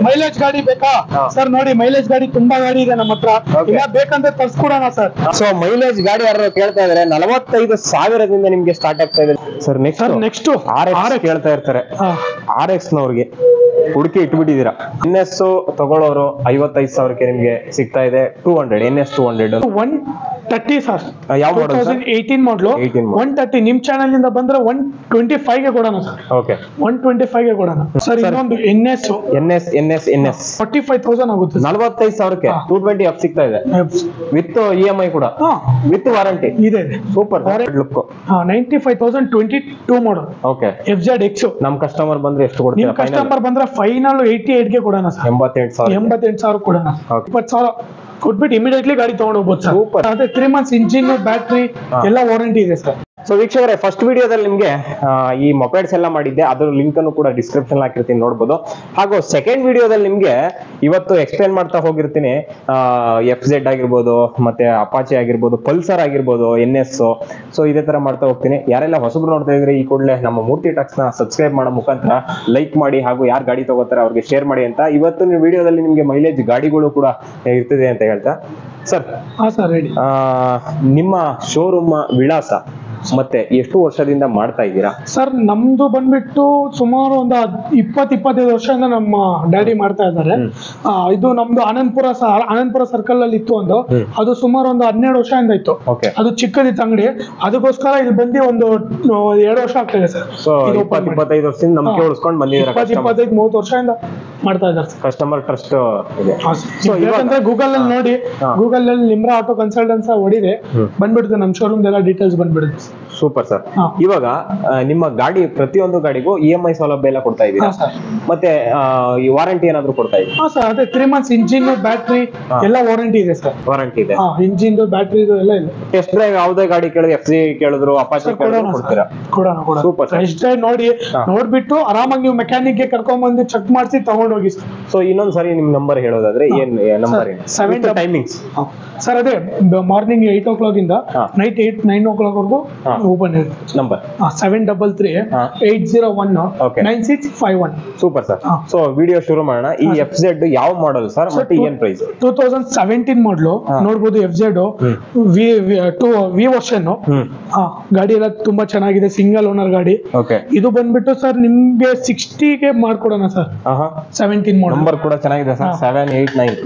Mileage ಗಾಡಿ ಬೇಕಾ sir? ನೋಡಿ ಮೈಲೇಜ್ ಗಾಡಿ ತುಂಬಾ ಗಾಡಿ ಇದೆ ನಮ್ಮ ಹತ್ರ, ಇಲ್ಲ ಬೇಕಂದ್ರೆ ತರ್ಸ್ಕೊಡೋಣ ಸರ್. ಸೊ ಮೈಲೇಜ್ ಗಾಡಿ ಯಾರು ಕೇಳ್ತಾ ಇದಾರೆ 45,000 ನಿಮ್ಗೆ ಸ್ಟಾರ್ಟ್ ಆಗ್ತಾ ಇದೆ ಸರ್. ನೆಕ್ಸ್ಟ್ RX ಕೇಳ್ತಾ ಇರ್ತಾರೆ, RX ನವ್ರಿಗೆ ಹುಡುಕಿ ಇಟ್ಬಿಟ್ಟಿದೀರಾ. NS ತಗೊಳ್ಳೋರು 55,000ಕ್ಕೆ ನಿಮ್ಗೆ ಸಿಗ್ತಾ ಇದೆ. 200 NS 200 130 ಸರ್. ಯಾವ ಮಾಡಲ್? 2018 ಮಾಡಲು 130. ನಿಮ್ ಚಾನಲ್ ಇಂದ ಬಂದ್ರೆ 125 ಗೆ ಕೊಡೋಣ ಸರ್. ಓಕೆ, 125 ಗೆ ಕೊಡೋಣ ಸರ್. ಇನ್ನೊಂದು NS 45,000 ಆಗುತ್ತೆ. 45,000ಕ್ಕೆ 220 ಅಪ್ ಸಿಗ್ತಾ ಇದೆ ವಿತ್ EMI ಕೂಡ, ವಿತ್ ವಾರಂಟಿ ಇದೆ. Super look. 95,000 22 model. Okay, FZX. ನಮ್ ಕಸ್ಟಮರ್ ಬಂದ್ರೆ ಎಷ್ಟು ಕೊಡ್ತೀರಾ? ನಿಮ್ ಕಸ್ಟಮರ್ ಬಂದ್ರೆ ಫೈನಲ್ 88 ಗೆ ಕೊಡೋಣ ಸರ್. 88,000 ಕೊಡೋಣ. 20,000 ಕೊಟ್ಬಿಟ್ಟು ಇಮಿಡಿಯೇಟ್ಲಿ ಗಾಡಿ ತಗೊಂಡು ಹೋಗ್ಬೋದು ಸರ್. ಅದೇ 3 months ಇಂಜಿನ್, ಬ್ಯಾಟ್ರಿ ಎಲ್ಲ ವಾರಂಟಿ ಇದೆ ಸರ್. ಸೊ ವೀಕ್ಷಕರೇ, ಫಸ್ಟ್ ವಿಡಿಯೋದಲ್ಲಿ ನಿಮ್ಗೆ ಈ ಮೊಪೆಡ್ಸ್ ಎಲ್ಲ ಮಾಡಿದ್ದೆ, ಅದ್ರ ಲಿಂಕ್ ಅನ್ನು ಕೂಡ ಡಿಸ್ಕ್ರಿಪ್ಷನ್ ಹಾಕಿರ್ತೀನಿ, ನೋಡ್ಬೋದು. ಹಾಗೂ ಸೆಕೆಂಡ್ ವಿಡಿಯೋದಲ್ಲಿ ನಿಮ್ಗೆ ಇವತ್ತು ಎಕ್ಸ್ಪ್ಲೇನ್ ಮಾಡ್ತಾ ಹೋಗಿರ್ತೀನಿ FZ ಆಗಿರ್ಬೋದು, ಮತ್ತೆ ಅಪಾಚೆ ಆಗಿರ್ಬೋದು, ಪಲ್ಸರ್ ಆಗಿರ್ಬೋದು, NS. ಸೊ ಇದೇ ತರ ಮಾಡ್ತಾ ಹೋಗ್ತೀನಿ. ಯಾರೆಲ್ಲ ಹೊಸಬ್ರು ನೋಡ್ತಾ ಇದ್ರೆ ಈ ಕೂಡಲೇ ನಮ್ಮ ಮೂರ್ತಿ ಟಾಕ್ಸ್ ನ ಸಬ್ಸ್ಕ್ರೈಬ್ ಮಾಡೋ ಮುಖಾಂತರ ಲೈಕ್ ಮಾಡಿ, ಹಾಗೂ ಯಾರು ಗಾಡಿ ತಗೋತಾರೆ ಅವ್ರಿಗೆ ಶೇರ್ ಮಾಡಿ ಅಂತ. ಇವತ್ತು ವಿಡಿಯೋದಲ್ಲಿ ನಿಮ್ಗೆ ಮೈಲೇಜ್ ಗಾಡಿಗಳು ಕೂಡ ಇರ್ತದೆ ಅಂತ ಹೇಳ್ತಾ ಸರ್. ಸರ್ ಹೇಳಿ, ನಿಮ್ಮ ಶೋರೂಮ್ ವಿಳಾಸ ಮತ್ತೆ ಎಷ್ಟು ವರ್ಷದಿಂದ ಮಾಡ್ತಾ ಇದ್ದೀರಾ ಸರ್? ನಮ್ದು ಬಂದ್ಬಿಟ್ಟು ಸುಮಾರು ಒಂದು 20-25 ವರ್ಷದಿಂದ ನಮ್ಮ ಡ್ಯಾಡಿ ಮಾಡ್ತಾ ಇದ್ದಾರೆ. ಇದು ನಮ್ದು ಆನಂದಪುರ ಸರ್ಕಲ್ ಅಲ್ಲಿ ಇತ್ತು ಒಂದು, ಅದು ಸುಮಾರು ಒಂದು 12 ವರ್ಷದಿಂದ ಇತ್ತು. ಅದು ಚಿಕ್ಕದಿತ್ತು ಅಂಗಡಿ, ಅದಕ್ಕೋಸ್ಕರ ಇಲ್ಲಿ ಬಂದು ಒಂದು 2 ವರ್ಷ ಆಗ್ತದೆ ಸರ್. 25 ವರ್ಷದಿಂದ ನಂಬಿಕೆ ಉಳಿಸ್ಕೊಂಡು ಬಂದಿದ್ದೀರಾ? 25-30 ವರ್ಷದಿಂದ ಮಾಡ್ತಾ ಇದ್ದಾರೆ. ಕಸ್ಟಮರ್ ಟ್ರಸ್ಟ್ ಇದೆ. ಯಾಕಂದ್ರೆ ಗೂಗಲ್ ಅಲ್ಲಿ ನೋಡಿ, ಗೂಗಲ್ ಅಲ್ಲಿ ನಿಮ್ರಾ ಆಟೋ ಕನ್ಸಲ್ಟೆನ್ಸ್ ಹೊಡಿದೆ, ಬಂದ್ಬಿಡುತ್ತೆ ನಮ್ಮ ಶೋರೂಮ್ ಎಲ್ಲ ಡೀಟೇಲ್ಸ್ ಬಂದ್ಬಿಡುತ್ತೆ. Super sir. ಇವಾಗ ನಿಮ್ಮ ಗಾಡಿ ಪ್ರತಿಯೊಂದು ಗಾಡಿಗೂ EMI ಸೌಲಭ್ಯ ಎಲ್ಲ ಕೊಡ್ತಾ ಇದ್ದೀರಾ, ಮತ್ತೆ ಈ ವಾರಂಟಿ ಏನಾದ್ರು ಕೊಡ್ತಾ ಇದ್ದೀರಾ? ಸರ್ ಅದೇ 3 months ಇಂಜಿನ್, ಬ್ಯಾಟ್ರಿ ಎಲ್ಲ ವಾರಂಟಿ ಇದೆ ಸರ್. ವಾರಂಟಿ ಇದೆ, ಇಂಜಿನ್, ಬ್ಯಾಟ್ರಿ ಎಲ್ಲ ಇದೆ. ಟೆಸ್ಟ್ ಡ್ರೈವ್ ಯಾವುದೇ ಗಾಡಿ ಕೇಳಿದ್ರೆ, FZ ಕೇಳಿದ್ರು, ಅಪಾಚೆ ಕೇಳಿದ್ರು ಕೊಡ್ತೀರಾ? ಕೊಡೋಣ. ಸೂಪರ್. ಟೆಸ್ಟ್ ಡ್ರೈವ್ ನೋಡ್ಬಿಟ್ಟು ಆರಾಮಾಗಿ ನೀವು ಮೆಕ್ಯಾನಿಕ್ ಗೆ ಕರ್ಕೊಂಡ್ ಬಂದು ಚೆಕ್ ಮಾಡಿಸಿ ತಗೊಂಡೋಗಿ. ಸೊ ಇನ್ನೊಂದ್ ಸರಿ ನಿಮ್ ನಂಬರ್ ಹೇಳೋದಾದ್ರೆ ಏನ್ ನಂಬರ್? 7 timings sir. ಅದೇ ಮಾರ್ನಿಂಗ್ 8 o'clock ಇಂದ ನೈಟ್ 9 o'clock ವರೆಗೂ ಓಪನ್ ಇರುತ್ತೆ. Number 7338019651. Super sir. So video ಶುರು ಮಾಡೋಣ. ಈ FZ ಯಾವ ಮಾಡಲ್ ಸರ್, ಮತ್ತೆ ಏನ್ ಪ್ರೈಸ್? 2017 ಮಾಡಲು ನೋಡಬಹುದು. FZ ವಿ ವರ್ಷನ್ ಗಾಡಿ ಎಲ್ಲ ತುಂಬಾ ಚೆನ್ನಾಗಿದೆ, ಸಿಂಗಲ್ ಓನರ್ ಗಾಡಿ. ಇದು ಬಂದ್ಬಿಟ್ಟು ಸರ್ ನಿಮ್ಗೆ 60 ಗೆ ಮಾಡ್ಕೊಡೋಣ ಸರ್. 17 ಮಾಡಲ್. ನಂಬರ್ ಕೂಡ ಚೆನ್ನಾಗಿದೆ ಸರ್, 789.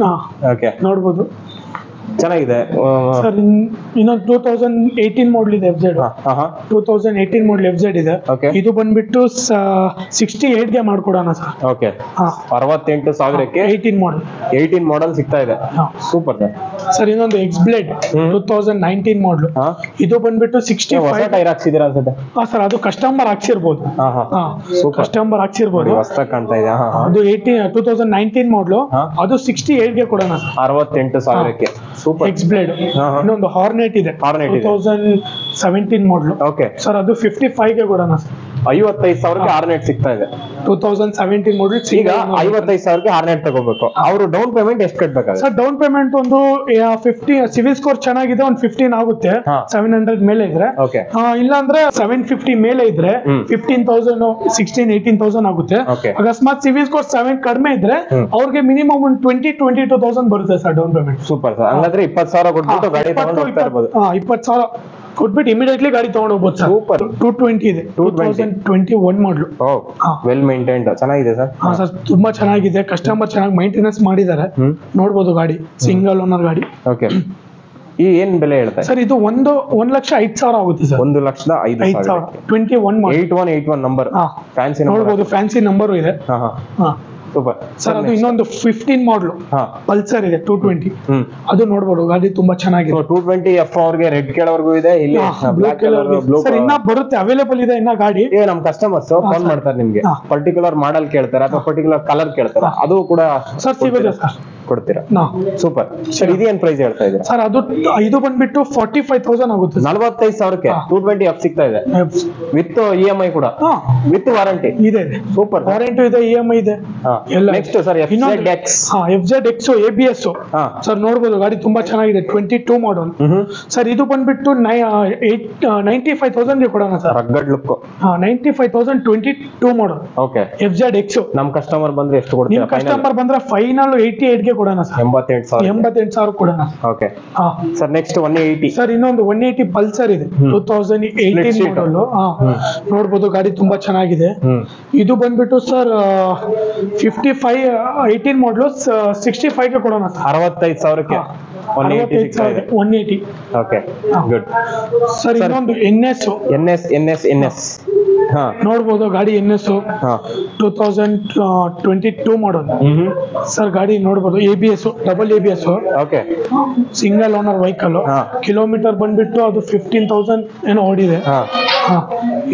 ಓಕೆ, ನೋಡಬಹುದು, ಚೆನ್ನಾಗಿದೆ ಸರ್. ಇನ್ನೊಂದು 2018 ಮಾಡಲ್ ಇದೆ FZ. 2018 ಮಾಡಲ್ FZ ಇದೆ. ಇದು ಬಂದ್ಬಿಟ್ಟು 68 ಗೆ ಮಾಡ್ಕೊಡೋಣ ಸರ್. ಓಕೆ, 68,000ಕ್ಕೆ 18 ಮಾಡಲ್ ಸಿಗ್ತಾ ಇದೆ. Super sir. ಸರ್ ಇನ್ನೊಂದು X-Blade 2019 ಮಾಡಲ್. ಇದು ಬಂದ್ಬಿಟ್ಟು 65 ಟೈರ್ ಹಾಕ್ಸಿದ್ದೀರಾ ಅನ್ಸುತ್ತೆ? ಸರ್ ಅದು ಕಸ್ಟಮರ್ ಹಾಕ್ಸಿರ್ಬೋದು. ಕಸ್ಟಮರ್ ಹಾಕ್ಸಿರ್ಬೋದು, ಹೊಸದಾಗಿ ಕಾಣ್ತಾ ಇದೆ. ಅದು 2019 ಮಾಡಲ್, ಅದು 68 ಗೆ ಕೊಡೋಣ ಸರ್. 68,000ಕ್ಕೆ. ಸೂಪರ್. X-Blade. ಇನ್ನೊಂದು ಹಾರ್ನೆಟ್ ಇದೆ 2017 ಮಾಡಲ್. ಓಕೆ ಸರ್, ಅದು 55 ಗೆ ಕೊಡೋಣ ಸರ್. 55,000ಕ್ಕೆ ಹಾರ್ನೆಟ್ ಸಿಗ್ತಾ ಇದೆ. 2017 ಮಾಡಲ್. ಈಗ 55,000ಕ್ಕೆ ಹಾರ್ನೆಟ್ ತಗೋಬೇಕು. ಅವರು ಡೌನ್ ಪೇಮೆಂಟ್ ಎಷ್ಟು ಕಟ್ಟಬೇಕಾಗುತ್ತೆ ಸರ್? ಡೌನ್ ಪೇಮೆಂಟ್ ಒಂದು 50, ಸಿವಿಲ್ ಸ್ಕೋರ್ ಚೆನ್ನಾಗಿದೆ, ಒಂದು 15 ಆಗುತ್ತೆ. 700 ಮೇಲೆ ಇದ್ರೆ, ಇಲ್ಲ ಅಂದ್ರೆ 750 ಮೇಲೆ ಇದ್ರೆ 15,000, 16,000-18,000 ಆಗುತ್ತೆ. ಅಕಸ್ಮಾತ್ ಸಿವಿಲ್ ಸ್ಕೋರ್ 7 ಕಡಿಮೆ ಇದ್ರೆ ಅವ್ರಿಗೆ ಮಿನಿಮಮ್ ಒಂದು 20,000-22,000 ಬರುತ್ತೆ sir down payment. Super sir. ಹಂಗಾದ್ರೆ 20,000 ಕೊಟ್ಬಿಟ್ಟು ಗಾಡಿ ತಗೊಂಡು ಹೋಗ್ತಾ ಇರಬಹುದು. 20,000 ಕೊಟ್ಬಿಟ್ಟು ಇಮಿಡಿಯೇಟ್ಲಿ ಗಾಡಿ ತಗೊಂಡು ಹೋಗ್ಬೋದು ಸರ್. ಸೂಪರ್. 220 ಇದೆ, 2021 ಮಾಡಲು. ವೆಲ್ ಮೇಂಟೈನ್ಡ್, ಚೆನ್ನಾಗಿದೆ ಸರ್. ಸರ್ ತುಂಬಾ ಚೆನ್ನಾಗಿದೆ, ಕಸ್ಟಮರ್ ಚೆನ್ನಾಗಿ ಮೇಂಟೆನೆನ್ಸ್ ಮಾಡಿದ್ದಾರೆ. ನೋಡ್ಬೋದು ಗಾಡಿ, ಸಿಂಗಲ್ ಓನರ್ ಗಾಡಿ. ಓಕೆ, ಈ ಏನ್ ಬೆಲೆ ಹೇಳ್ತಾರೆ ಸರ್? ಇದು 1,05,000 ಆಗುತ್ತೆ ಸರ್. 1,05,000. 21 ಮಾಡಲ್. 8181 ನಂಬರ್. ಫ್ಯಾನ್ಸಿ ನೋಡ್ಬೋದು, ಫ್ಯಾನ್ಸಿ ನಂಬರ್ ಇದೆ. Super sir. ಅದು ಇನ್ನೊಂದು 15 ಮಾಡಲ್ ಪಲ್ಸರ್ ಇದೆ 220. ಅದು ನೋಡ್ಬೋದು, ಗಾಡಿ ತುಂಬಾ ಚೆನ್ನಾಗಿದೆ. 220F ಅವ್ರಿಗೆ ರೆಡ್ ಕೇಳೋರ್ಗೂ ಇದೆ, ಇಲ್ಲಿ ಬ್ಲಾಕ್ ಕಲರ್, ಬ್ಲೂ ಸರ್ ಇನ್ನ ಬರುತ್ತೆ, ಅವೈಲೇಬಲ್ ಇದೆ ಇನ್ನ ಗಾಡಿ. ನಮ್ ಕಸ್ಟಮರ್ಸ್ ಫೋನ್ ಮಾಡ್ತಾರೆ ನಿಮ್ಗೆ, ಪರ್ಟಿಕ್ಯುಲರ್ ಮಾಡಲ್ ಕೇಳ್ತಾರೆ ಅಥವಾ ಪರ್ಟಿಕ್ಯುಲರ್ ಕಲರ್ ಕೇಳ್ತಾರೆ, ಅದು ಕೂಡ ಸರ್ ಸಿಗುತ್ತೆ ಸರ್. ಕೊಡ್ತೀರಾ? Super sir. ಇದೇನ್ ಪ್ರೈಸ್ ಹೇಳ್ತಾ ಇದ್ದೀರಾ ಸರ್? ಇದು ಬಂದ್ಬಿಟ್ಟು 45,000 ಆಗುತ್ತೆ. 45,000ಕ್ಕೆ 220F ಸಿಗ್ತಾ ಇದೆ ವಿತ್ EMI ಕೂಡ, ವಿತ್ ವಾರಂಟಿ ಇದೆ. ಸೂಪರ್. ವಾರಂಟಿ ಇದೆ, EMI ಇದೆ. Next sir FZX. FZX ABS sir ನೋಡ್ಬೋದು, ಗಾಡಿ ತುಂಬಾ ಚೆನ್ನಾಗಿದೆ. 22 ಮಾಡಲ್ ಸರ್. ಇದು ಬಂದ್ಬಿಟ್ಟು 95,000 ಗೆ ಕೊಡೋಣ sir. ರಗ್ಗಡ್ look. 95,000 22 model. Okay. FZX. ನಮ್ ಕಸ್ಟಮರ್ ಬಂದ್ರೆ ಎಷ್ಟು ಕೊಡ್ತೀರಾ? ನಿಮ್ ಕಸ್ಟಮರ್ ಬಂದ್ರೆ ಫೈನಲ್ 88 ಗೆ ಕೊಡೋಣ ಸರ್. 88,000 ಕೊಡೋಣ. Okay sir. Next 180 sir. ಇನ್ನೊಂದು 180 ಪಲ್ಸರ್ ಇದೆ 2018 ಮಾಡಲ್. ನೋಡ್ಬೋದು, ಗಾಡಿ ತುಂಬಾ ಚೆನ್ನಾಗಿದೆ. ಇದು ಬಂದ್ಬಿಟ್ಟು ಸರ್ 55 18 ಮಾಡಲು 65 ಗೆ ಕೊಡೋಣ ಸರ್. 65,000ಕ್ಕೆ 180. Okay good sir. ಇನ್ನೊಂದು NS ನೋಡ್ಬೋದು, ಗಾಡಿ NS 2022 ಮಾಡಲ್ ಸರ್. ಗಾಡಿ ನೋಡ್ಬೋದು, ABS, double ABS. Okay. Single owner vehicle. Kilometre ಬಂದ್ಬಿಟ್ಟು ಅದು 15,000 ಏನೋ ಓಡಿದೆ.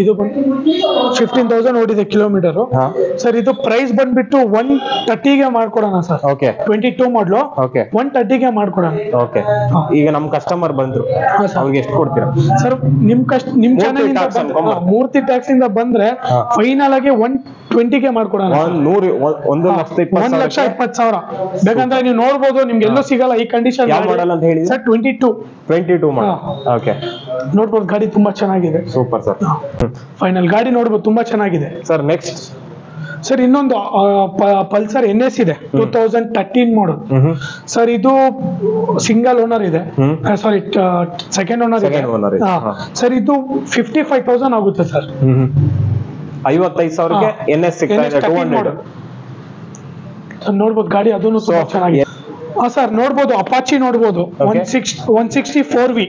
ಇದು 15,000 ಓಡಿದೆ ಕಿಲೋಮೀಟರ್ ಸರ್. ಇದು ಪ್ರೈಸ್ ಬಂದ್ಬಿಟ್ಟು 130 ಗೆ ಮಾಡ್ಕೊಡೋಣ ಸರ್. ಓಕೆ. 22 ಮಾಡಲು 130 ಗೆ ಮಾಡ್ಕೊಡೋಣ. ಓಕೆ. ಈಗ ನಮ್ ಕಸ್ಟಮರ್ ಬಂದ್ರು, ಅವ್ರಿಗೆ ಎಷ್ಟು ಕೊಡ್ತೀರಾ ಸರ್? ನಿಮ್ ಚಾನೆಲ್ ಮೂರ್ತಿ ಟ್ಯಾಕ್ಸ್ ಇಂದ ಬಂದ್ರೆ ಫೈನಲ್ ಆಗಿ 120 ಗೆ ಮಾಡ್ಕೊಡೋಣ. 1,20,000. ಬೇಕಂದ್ರೆ ನೀವು ನೋಡ್ಬೋದು, ನಿಮ್ಗೆ ಎಲ್ಲೂ ಸಿಗಲ್ಲ ಈ ಕಂಡೀಷನ್. ಯಾವ ಮಾಡಲ್ ಅಂತ ಹೇಳಿ ಸರ್? 22 ಮಾಡಲ್. ಓಕೆ. ನೋಡ್ಬೋದು, ಗಾಡಿ ತುಂಬಾ ಚೆನ್ನಾಗಿದೆ. Super sir. ಫೈನಲ್ ಗಾಡಿ ನೋಡ್ಬೋದು, ತುಂಬಾ ಚೆನ್ನಾಗಿದೆ ಸರ್. ನೆಕ್ಸ್ಟ್ ಸರ್ ಇನ್ನೊಂದು ಪಲ್ಸರ್ NS ಇದೆ 2013 ಮಾಡಲ್ ಸರ್. ಇದು ಸಿಂಗಲ್ ಓನರ್ ಇದೆ, ಸಾರಿ ಸೆಕೆಂಡ್ ಓನರ್ ಇದೆ ಸರ್. ಇದು 55,000 ಆಗುತ್ತೆ ಸರ್. 55,000ಕ್ಕೆ NS ಸಿಗ್ತಾ ಇದೆ 200 ಸರ್. ನೋಡ್ಬೋದು ಗಾಡಿ ಅದನ್ನು ತುಂಬಾ ಚೆನ್ನಾಗಿದೆ. ಸರ್ ನೋಡ್ಬೋದು, ಅಪಾಚಿ ನೋಡ್ಬೋದು 164V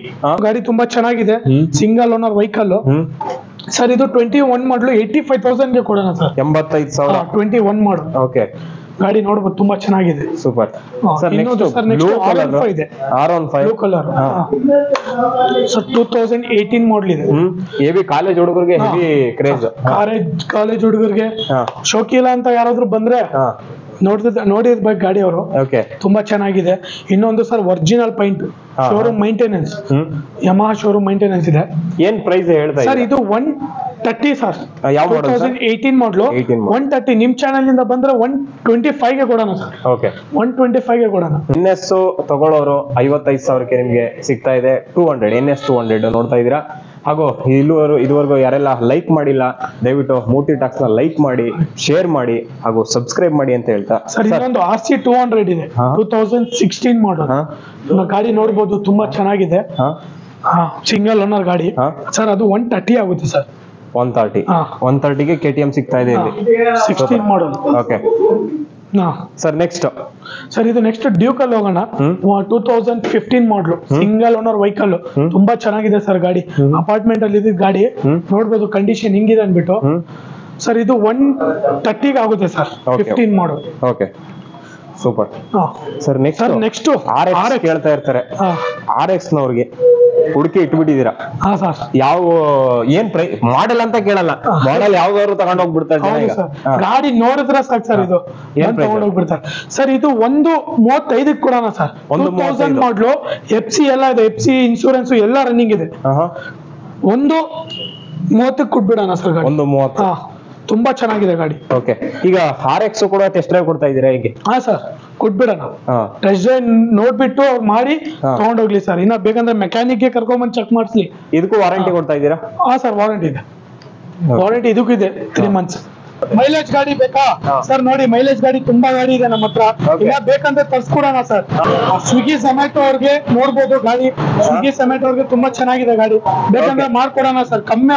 ಗಾಡಿ ತುಂಬಾ ಚೆನ್ನಾಗಿದೆ. Single owner vehicle sir. ಇದು 21 ಮಾಡಲು 85,000 ಗೆ ಕೊಡೋಣ ಸರ್. 85,000. 21 ಮಾಡಲ್. ಓಕೆ. ಗಾಡಿ ನೋಡ್ಬೋದು, ತುಂಬಾ ಚೆನ್ನಾಗಿದೆ. Super sir. ನೆಕ್ಸ್ಟ್ R15 ಇದೆ, ಬ್ಲೂ ಕಲರ್ ಸರ್. 2018 ಮಾಡಲ್ ಇದೆ. ಹೆವಿ ಕಾಲೇಜ್ ಹುಡುಗರಿಗೆ ಹೆವಿ ಕ್ರೇಜ್. ಕಾಲೇಜ್ ಹುಡುಗರಿಗೆ ಶೋಕಿಲ್ಲ ಅಂತ ಯಾರಾದ್ರೂ ಬಂದ್ರೆ ನೋಡಿರ್ಬೇಕು ಗಾಡಿ ಅವರು. ತುಂಬಾ ಚೆನ್ನಾಗಿದೆ. ಇನ್ನೊಂದು sir original paint, showroom maintenance, Yamaha showroom maintenance ಇದೆ. ಏನ್ ಪ್ರೈಸ್ ಹೇಳ್ತಾ ಸರ್? ಇದು 130 ಸರ್. 2018 ಮಾಡಲು 130. ನಿಮ್ ಚಾನೆಲ್ ಇಂದ ಬಂದ್ರೆ 125 ಗೆ ಕೊಡೋಣ ಸರ್. ಓಕೆ. 125 ಗೆ ಕೊಡೋಣ. NS ತಗೊಳ್ಳೋರು 55,000ಕ್ಕೆ ನಿಮ್ಗೆ ಸಿಗ್ತಾ ಇದೆ 200. NS 200 ನೋಡ್ತಾ ಇದೀರಾ. ಹಾಗೂ ಇದುವರೆಗೂ ಯಾರೆಲ್ಲ ಲೈಕ್ ಮಾಡಿಲ್ಲ, ದಯವಿಟ್ಟು ಮೂರ್ತಿ ಟಾಕ್ಸ್ ನ ಲೈಕ್ ಮಾಡಿ, ಶೇರ್ ಮಾಡಿ ಹಾಗೂ ಸಬ್ಸ್ಕ್ರೈಬ್ ಮಾಡಿ ಅಂತ ಹೇಳ್ತಾ ಸರ್. ಇನ್ನೊಂದು RC 200 ಇದೆ 2016 ಮಾಡಲ್ ಗಾಡಿ ನೋಡ್ಬೋದು, ತುಂಬಾ ಚೆನ್ನಾಗಿದೆ. ಸಿಂಗಲ್ ಓನರ್ ಗಾಡಿ ಸರ್. ಅದು 130 ಆಗುತ್ತೆ ಸರ್. 130ಗೆ KTM ಸಿಗ್ತಾ ಇದೆ ಇಲ್ಲಿ 16 model. Okay sir. Next sir ಇದು ನೆಕ್ಸ್ಟ್ ಡ್ಯೂಕ್ ಅಲ್ಲಿ ಹೋಗೋಣ. 2015 ಮಾಡಲು ಸಿಂಗಲ್ ಓನರ್ ವೆಹಿಕಲ್, ತುಂಬಾ ಚೆನ್ನಾಗಿದೆ ಸರ್ ಗಾಡಿ. ಅಪಾರ್ಟ್ಮೆಂಟ್ ಅಲ್ಲಿ ಇದ್ದಿದ್ದ ಗಾಡಿ ನೋಡ್ಬೋದು, ಕಂಡೀಷನ್ ಹಿಂಗಿದೆ ಅನ್ಬಿಟ್ಟು ಸರ್. ಇದು 130 ಆಗುತ್ತೆ sir. 15 model. Okay super sir. Next RX ಕೇಳ್ತಾ ಇರ್ತಾರೆ. RX ನವ್ರಿಗೆ ಹುಡುಕಿ ಇಟ್ಬಿಟ್ಟಿದೀರಾ. ಯಾವ ಏನ್ ಪ್ರೈಸ್ ಮಾಡೆಲ್ ಅಂತ ಕೇಳಲ್ಲ, ಮಾಡೆಲ್ ಯಾವ್ದಾದ್ರು ತಗೊಂಡ್ ಹೋಗ್ಬಿಡ್ತಾರೆ. ಗಾಡಿ ನೋಡಿದ್ರೆ ಸಾಕು ಸರ್, ಇದು ತಗೊಂಡ್ ಹೋಗ್ಬಿಡ್ತಾರೆ ಸರ್. ಇದು 135 ಕೊಡೋಣ ಸರ್. 2000 ಮಾಡಲು, FC ಎಲ್ಲ ಇದೆ, FC ಇನ್ಶೂರೆನ್ಸ್ ಎಲ್ಲ ರನ್ನಿಂಗ್ ಇದೆ. 130 ಕೊಟ್ಬಿಡೋಣ ಸರ್ ಗಾಡಿ. 130. ತುಂಬಾ ಚೆನ್ನಾಗಿದೆ ಗಾಡಿ. ಓಕೆ. ಈಗ RX ಕೂಡ ಟೆಸ್ಟ್ ಡ್ರೈವ್ ಕೊಡ್ತಾ ಇದೀರಾ ಹೇಗೆ? ಸರ್ ಕೊಟ್ಬಿಡೋಣ. ಟೆಸ್ಟ್ ಡ್ರೈವ್ ನೋಡ್ಬಿಟ್ಟು ಮಾಡಿ ತಗೊಂಡೋಗ್ಲಿ ಸರ್. ಇನ್ನ ಬೇಕಂದ್ರೆ ಮೆಕ್ಯಾನಿಕ್ ಗೆ ಕರ್ಕೊಂಡ್ಬಂದು ಚೆಕ್ ಮಾಡಿಸ್ಲಿ. ಇದಕ್ಕೂ ವಾರಂಟಿ ಕೊಡ್ತಾ ಇದ್ದೀರಾ? ಸರ್ ವಾರಂಟಿ ಇದೆ. ವಾರಂಟಿ ಇದಕ್ಕೂ ಇದೆ 3 ಮಂತ್ಸ್. ಮೈಲೇಜ್ ಗಾಡಿ ಬೇಕಾ ಸರ್? ನೋಡಿ, ಮೈಲೇಜ್ ಗಾಡಿ ತುಂಬಾ ಗಾಡಿ ಇದೆ ನಮ್ಮ ಹತ್ರ. ಇಲ್ಲ ಬೇಕಂದ್ರೆ ತರ್ಸ್ಕೊಡೋಣ ಸರ್. ಸ್ವಿಗ್ಗಿ ಝೊಮ್ಯಾಟೊ ಅವ್ರಿಗೆ ನೋಡ್ಬೋದು ಗಾಡಿ. ಸ್ವಿಗ್ಗಿ ಝೊಮ್ಯಾಟೊ ಅವ್ರಿಗೆ ತುಂಬಾ ಚೆನ್ನಾಗಿದೆ ಗಾಡಿ. ಬೇಕಂದ್ರೆ ಮಾಡ್ಕೊಡೋಣ ಸರ್, ಕಮ್ಮಿ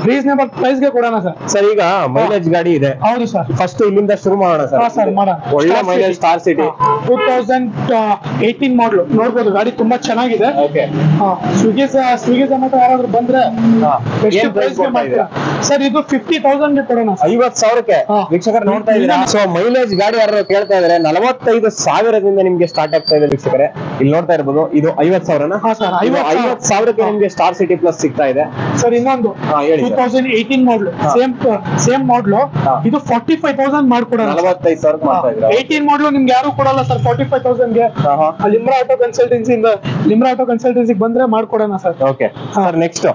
ರೀಸನೇಬಲ್ ಪ್ರೈಸ್ ಗೆ ಕೊಡೋಣ ಸರ್. ಸರ್ ಈಗ ಮೈಲೇಜ್ ಗಾಡಿ ಇದೆ. ಹೌದು ಸರ್. ಫಸ್ಟ್ ಇಲ್ಲಿಂದ ಶುರು ಮಾಡೋಣ ಸರ್. ಸರ್ ಮಾಡೋಣ. ಒಳ್ಳೆ ಮೈಲೇಜ್ ಸ್ಟಾರ್ ಸಿಟಿ 2018 ಮಾಡಲು ನೋಡ್ಬೋದು, ಗಾಡಿ ತುಂಬಾ ಚೆನ್ನಾಗಿದೆ. ಸ್ವಿಗ್ಗಿ ಝೊಮ್ಯಾಟೊ ಯಾರಾದ್ರೂ ಬಂದ್ರೆ ಎಷ್ಟು ಪ್ರೈಸ್ ಗೆ ಮಾಡ್ತೀರಾ? ಸರ್ ಇದು 50,000 ಕೊಡೋಣ. 50,000ಕ್ಕೆ ವೀಕ್ಷಕರು ನೋಡ್ತಾ ಇದ್ದೀರಾ. ಸೊ ಮೈಲೇಜ್ ಗಾಡಿ ಯಾರು ಕೇಳ್ತಾ ಇದಾರೆ 45,000ದಿಂದ ನಿಮ್ಗೆ ಸ್ಟಾರ್ಟ್ ಆಗ್ತಾ ಇದೆ ವೀಕ್ಷಕರೇ. ಇಲ್ಲಿ ನೋಡ್ತಾ ಇರ್ಬೋದು, ಇದು 50,000 ಸರ್. 50,000ಕ್ಕೆ ನಿಮ್ಗೆ ಸ್ಟಾರ್ ಸಿಟಿ ಪ್ಲಸ್ ಸಿಗ್ತಾ ಇದೆ ಸರ್. ಇನ್ನೊಂದು 2018 ಮಾಡಲು ಸೇಮ್ ಮಾಡಲು, ಇದು 45,000 ಮಾಡ್ಕೊಡೋಣ. 45,000 ಮಾಡ್ತಾ ಇದ್ದೀರಾ. 18 ಮಾಡಲು ನಿಮ್ಗೆ ಯಾರು ಕೊಡಲ್ಲ ಸರ್ 45,000ಗೆ. ಲಿಮ್ರಾ ಆಟೋ ಕನ್ಸಲ್ಟೆನ್ಸಿ ಬಂದ್ರೆ ಮಾಡ್ಕೊಡೋಣ sir. Okay sir. Next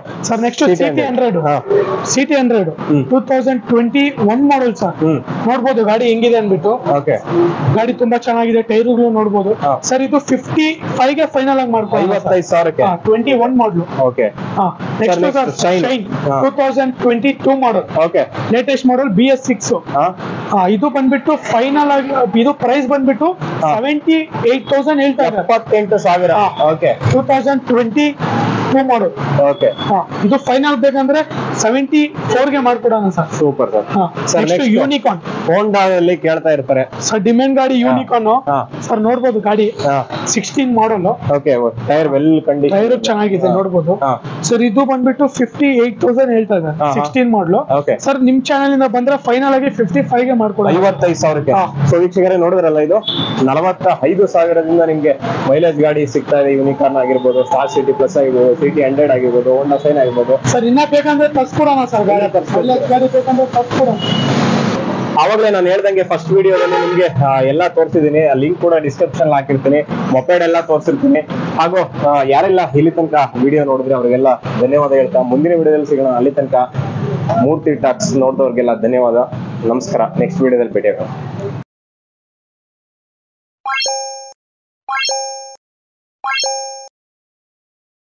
city 100 2021 model sir. ನೋಡ್ಬೋದು ಗಾಡಿ ಹೆಂಗಿದೆ ಅನ್ಬಿಟ್ಟು. ಗಾಡಿ ತುಂಬಾ ಚೆನ್ನಾಗಿದೆ, ಟೈರ್ಗಳು ನೋಡ್ಬೋದು ಸರ್. ಇದು 55ಗೆ ಫೈನಲ್ ಆಗಿ ಮಾಡ್ಕೊಡೋಣ. 55,000ಕ್ಕೆ 21 ಮಾಡಲು. Okay. Next sir shine 2022 model. Okay. Latest model BS6. ಇದು ಬಂದ್ಬಿಟ್ಟು ಫೈನಲ್ ಆಗಿ ಇದು ಪ್ರೈಸ್ ಬಂದ್ಬಿಟ್ಟು 78,000 ಹೇಳ್ತಾ ಇದ್ದಾರೆ. 78,000. ಓಕೆ. 2022 ಮಾಡಲ್. ಓಕೆ. ಇದು ಫೈನಲ್ ಬೇಕಂದ್ರೆ 74ಗೆ ಮಾಡ್ಕೊಡೋಣ ಸರ್. Super sir. ನೆಕ್ಸ್ಟ್ ಯೂನಿಕಾರ್ನ್ ಹೋಂಡಾದಲ್ಲಿ ಕೇಳ್ತಾ ಇರ್ತಾರೆ ಸರ್. ಡಿಮ್ಯಾಂಡ್ ಗಾಡಿ ಯೂನಿಕಾರ್ನ್ ಸರ್. ನೋಡ್ಬೋದು ಗಾಡಿ 16 model. Okay. Tyre well condition, tyre ಚೆನ್ನಾಗಿದೆ ನೋಡ್ಬೋದು ಸರ್. ಇದು ಬಂದ್ಬಿಟ್ಟು 58,000 ಹೇಳ್ತಾ ಇದ್ದಾರೆ. 16 ಮಾಡಲು ಸರ್. ನಿಮ್ ಚಾನೆಲ್ ಇಂದ ಬಂದ್ರೆ ಫೈನಲ್ ಆಗಿ 55ಗೆ ಮಾಡ್ಕೊಡೋಣ. 55,000ಕ್ಕೆ. ಸೊ ವೀಕ್ಷಕರೇ ನೋಡಿದ್ರಲ್ಲ, ಇದು 45,000ದಿಂದ ನಿಮ್ಗೆ ಮೈಲೇಜ್ ಗಾಡಿ ಸಿಗ್ತಾ ಇದೆ. ಯೂನಿಕಾರ್ನ್ ಆಗಿರ್ಬೋದು, ಸ್ಟಾರ್ ಸಿಟಿ ಪ್ಲಸ್ ಆಗಿರ್ಬೋದು, ಸಿಟಿ 100 ಆಗಿರ್ಬೋದು, ಹೋಂಡಾ ಶೈನ್ ಆಗಿರ್ಬೋದು ಸರ್. ಇನ್ನ ಬೇಕಂದ್ರೆ ತರ್ಸ್ಕೊಡೋಣ ಸರ್. ಗಾಡಿ ಬೇಕಂದ್ರೆ ತರ್ಸ್ಕೊಡೋಣ. ಆವಾಗಲೇ ನಾನು ಹೇಳ್ದಂಗೆ ಫಸ್ಟ್ ವಿಡಿಯೋದಲ್ಲಿ ನಿಮ್ಗೆ ಎಲ್ಲಾ ತೋರಿಸಿದೀನಿ. ಲಿಂಕ್ ಕೂಡ ಡಿಸ್ಕ್ರಿಪ್ಷನ್ ಹಾಕಿರ್ತೀನಿ. ಮೊಪೆಡ್ ಎಲ್ಲ ತೋರಿಸಿರ್ತೀನಿ. ಹಾಗೂ ಯಾರೆಲ್ಲ ಇಲ್ಲಿ ತನಕ ವಿಡಿಯೋ ನೋಡಿದ್ರೆ ಅವ್ರಿಗೆಲ್ಲ ಧನ್ಯವಾದ ಹೇಳ್ತಾ ಮುಂದಿನ ವಿಡಿಯೋದಲ್ಲಿ ಸಿಗೋಣ. ಅಲ್ಲಿ ತನಕ ಮೂರ್ತಿ ಟಾಕ್ಸ್ ನೋಡಿದವ್ರಿಗೆಲ್ಲ ಧನ್ಯವಾದ. ನಮಸ್ಕಾರ. ನೆಕ್ಸ್ಟ್ ವಿಡಿಯೋದಲ್ಲಿ ಭೇಟಿಯಾಗೋಣ.